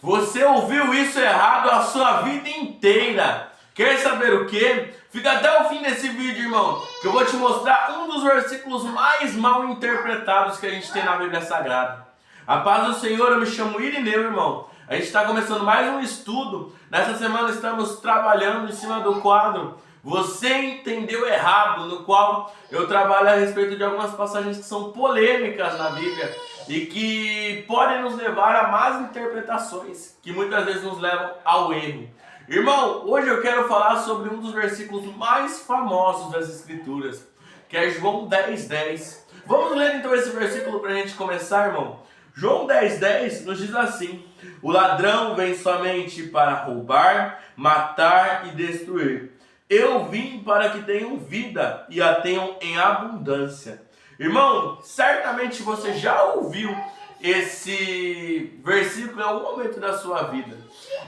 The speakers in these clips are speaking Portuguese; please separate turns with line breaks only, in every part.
Você ouviu isso errado a sua vida inteira. Quer saber o que? Fica até o fim desse vídeo, irmão, que eu vou te mostrar um dos versículos mais mal interpretados que a gente tem na Bíblia Sagrada. A paz do Senhor, eu me chamo Irineu, irmão. A gente está começando mais um estudo. Nessa semana estamos trabalhando em cima do quadro Você Entendeu Errado, no qual eu trabalho a respeito de algumas passagens que são polêmicas na Bíblia e que podem nos levar a más interpretações, que muitas vezes nos levam ao erro. Irmão, hoje eu quero falar sobre um dos versículos mais famosos das Escrituras, que é João 10:10. Vamos ler então esse versículo para a gente começar, irmão? João 10:10 nos diz assim: o ladrão vem somente para roubar, matar e destruir. Eu vim para que tenham vida e a tenham em abundância. Irmão, certamente você já ouviu esse versículo em algum momento da sua vida.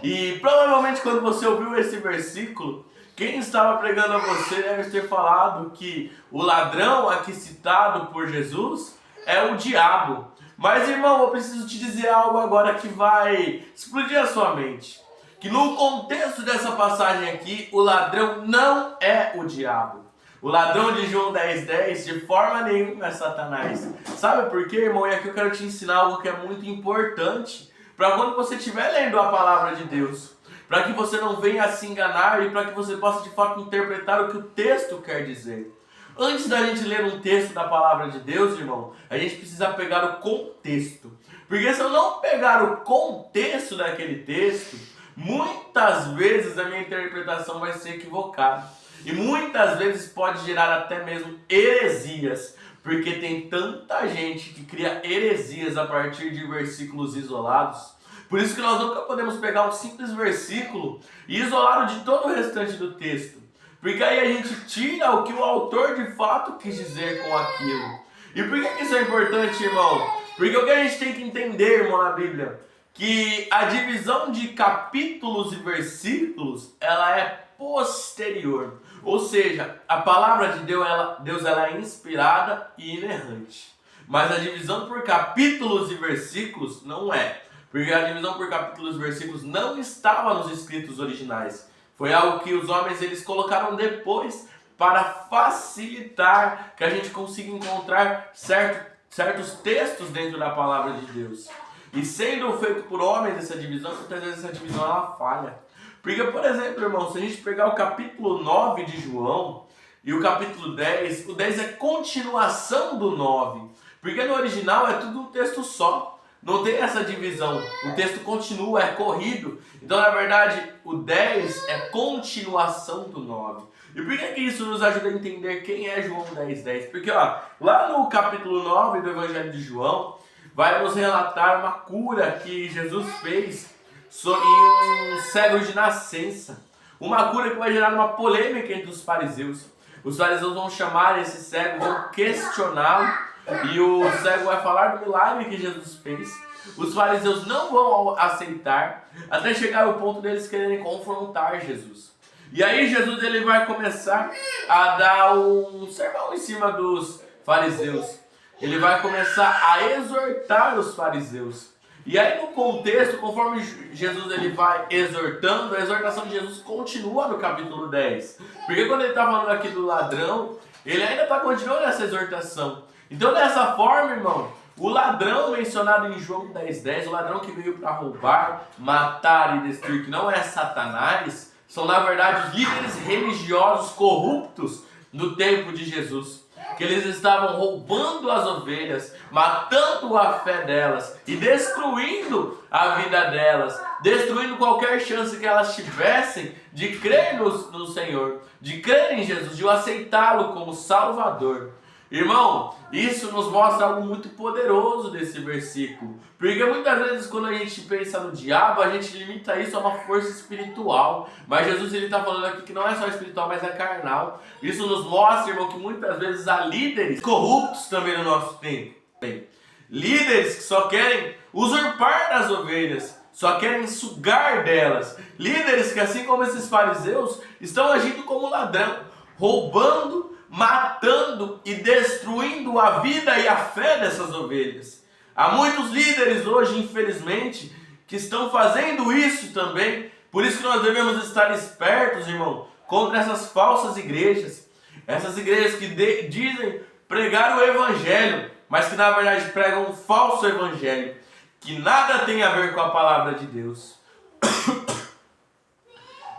E provavelmente quando você ouviu esse versículo, quem estava pregando a você deve ter falado que o ladrão aqui citado por Jesus é o diabo. Mas, irmão, eu preciso te dizer algo agora que vai explodir a sua mente. Que no contexto dessa passagem aqui, o ladrão não é o diabo. O ladrão de João 10:10 de forma nenhuma é Satanás. Sabe por quê, irmão? E aqui eu quero te ensinar algo que é muito importante para quando você estiver lendo a palavra de Deus. Para que você não venha se enganar e para que você possa de fato interpretar o que o texto quer dizer. Antes da gente ler um texto da palavra de Deus, irmão, a gente precisa pegar o contexto. Porque se eu não pegar o contexto daquele texto, muitas vezes a minha interpretação vai ser equivocada. E muitas vezes pode gerar até mesmo heresias. Porque tem tanta gente que cria heresias a partir de versículos isolados. Por isso que nós nunca podemos pegar um simples versículo e isolá-lo de todo o restante do texto. Porque aí a gente tira o que o autor de fato quis dizer com aquilo. E por que isso é importante, irmão? Porque o que a gente tem que entender, irmão, na Bíblia, que a divisão de capítulos e versículos, ela é posterior. Ou seja, a palavra de Deus ela é inspirada e inerrante. Mas a divisão por capítulos e versículos não é. Porque a divisão por capítulos e versículos não estava nos escritos originais. Foi algo que os homens eles colocaram depois para facilitar que a gente consiga encontrar certos textos dentro da palavra de Deus. E sendo feito por homens essa divisão, muitas vezes essa divisão ela falha. Porque, por exemplo, irmão, se a gente pegar o capítulo 9 de João e o capítulo 10, o 10 é continuação do 9. Porque no original é tudo um texto só. Não tem essa divisão. O texto continua, é corrido. Então, na verdade, o 10 é continuação do 9. E por que isso nos ajuda a entender quem é João 10:10? Porque lá no capítulo 9 do Evangelho de João, vai nos relatar uma cura que Jesus fez em um cego de nascença. Uma cura que vai gerar uma polêmica entre os fariseus. Os fariseus vão chamar esse cego, vão questioná-lo. E o cego vai falar do milagre que Jesus fez. Os fariseus não vão aceitar, até chegar ao ponto deles quererem confrontar Jesus. E aí Jesus ele vai começar a dar um sermão em cima dos fariseus. Ele vai começar a exortar os fariseus. E aí no contexto, conforme Jesus ele vai exortando, a exortação de Jesus continua no capítulo 10. Porque quando ele está falando aqui do ladrão, ele ainda está continuando essa exortação. Então dessa forma, irmão, o ladrão mencionado em João 10:10, o ladrão que veio para roubar, matar e destruir, que não é Satanás, são na verdade líderes religiosos corruptos no tempo de Jesus. Que eles estavam roubando as ovelhas, matando a fé delas e destruindo a vida delas, destruindo qualquer chance que elas tivessem de crer no Senhor, de crer em Jesus, de o aceitá-lo como Salvador. Irmão, isso nos mostra algo muito poderoso desse versículo. Porque muitas vezes quando a gente pensa no diabo, a gente limita isso a uma força espiritual. Mas Jesus está falando aqui que não é só espiritual, mas é carnal. Isso nos mostra, irmão, que muitas vezes há líderes corruptos também no nosso tempo. Líderes que só querem usurpar das ovelhas, só querem sugar delas. Líderes que, assim como esses fariseus, estão agindo como ladrão, roubando, matando e destruindo a vida e a fé dessas ovelhas. Há muitos líderes hoje, infelizmente, que estão fazendo isso também. Por isso que nós devemos estar espertos, irmão, contra essas falsas igrejas. Essas igrejas que dizem pregar o evangelho, mas que na verdade pregam um falso evangelho, que nada tem a ver com a palavra de Deus.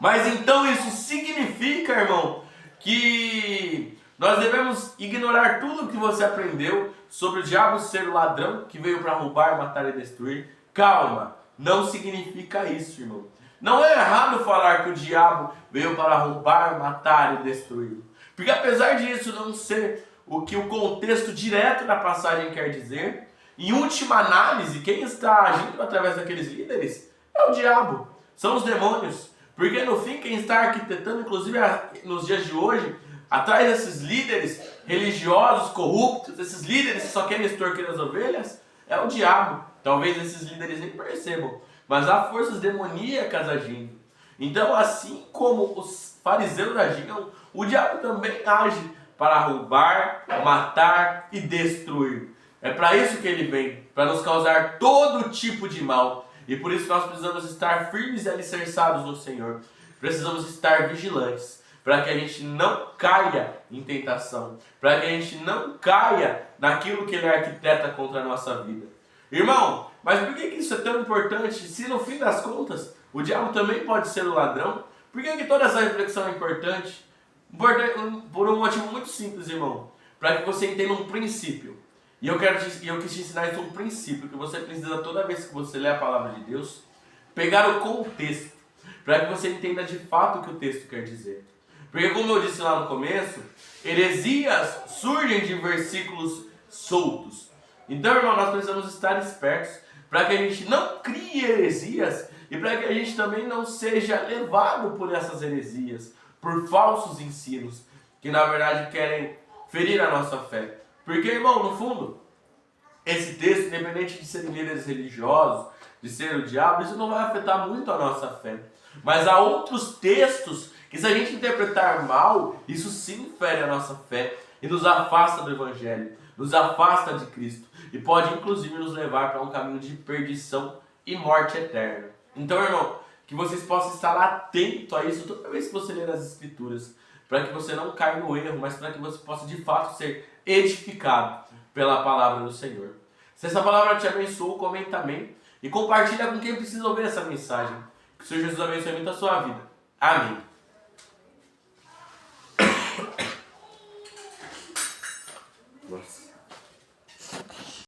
Mas então isso significa, irmão, que nós devemos ignorar tudo que você aprendeu sobre o diabo ser o ladrão que veio para roubar, matar e destruir. Calma, não significa isso, irmão. Não é errado falar que o diabo veio para roubar, matar e destruir. Porque apesar disso não ser o que o contexto direto da passagem quer dizer, em última análise, quem está agindo através daqueles líderes é o diabo, são os demônios. Porque no fim, quem está arquitetando, inclusive nos dias de hoje, atrás desses líderes religiosos corruptos, esses líderes que só querem extorquir as ovelhas, é o diabo. Talvez esses líderes nem percebam, mas há forças demoníacas agindo. Então, assim como os fariseus agiam, o diabo também age para roubar, matar e destruir. É para isso que ele vem, para nos causar todo tipo de mal. E por isso nós precisamos estar firmes e alicerçados no Senhor. Precisamos estar vigilantes, para que a gente não caia em tentação, para que a gente não caia naquilo que ele arquiteta contra a nossa vida. Irmão, mas por que isso é tão importante? Se no fim das contas o diabo também pode ser o ladrão, por que toda essa reflexão é importante? Por um motivo muito simples, irmão. Para que você entenda um princípio. E eu quis te ensinar isso um princípio, que você precisa toda vez que você lê a palavra de Deus, pegar o contexto, para que você entenda de fato o que o texto quer dizer. Porque como eu disse lá no começo, heresias surgem de versículos soltos. Então, irmão, nós precisamos estar espertos para que a gente não crie heresias e para que a gente também não seja levado por essas heresias, por falsos ensinos, que na verdade querem ferir a nossa fé. Porque, irmão, no fundo, esse texto, independente de serem líderes religiosos, de ser o diabo, isso não vai afetar muito a nossa fé. Mas há outros textos que, se a gente interpretar mal, isso sim fere a nossa fé e nos afasta do Evangelho, nos afasta de Cristo e pode inclusive nos levar para um caminho de perdição e morte eterna. Então, irmão, que vocês possam estar atentos a isso toda vez que você ler as Escrituras, para que você não caia no erro, mas para que você possa de fato ser edificado pela palavra do Senhor. Se essa palavra te abençoou, comenta amém e compartilha com quem precisa ouvir essa mensagem. Que o Senhor Jesus abençoe muito a sua vida. Amém.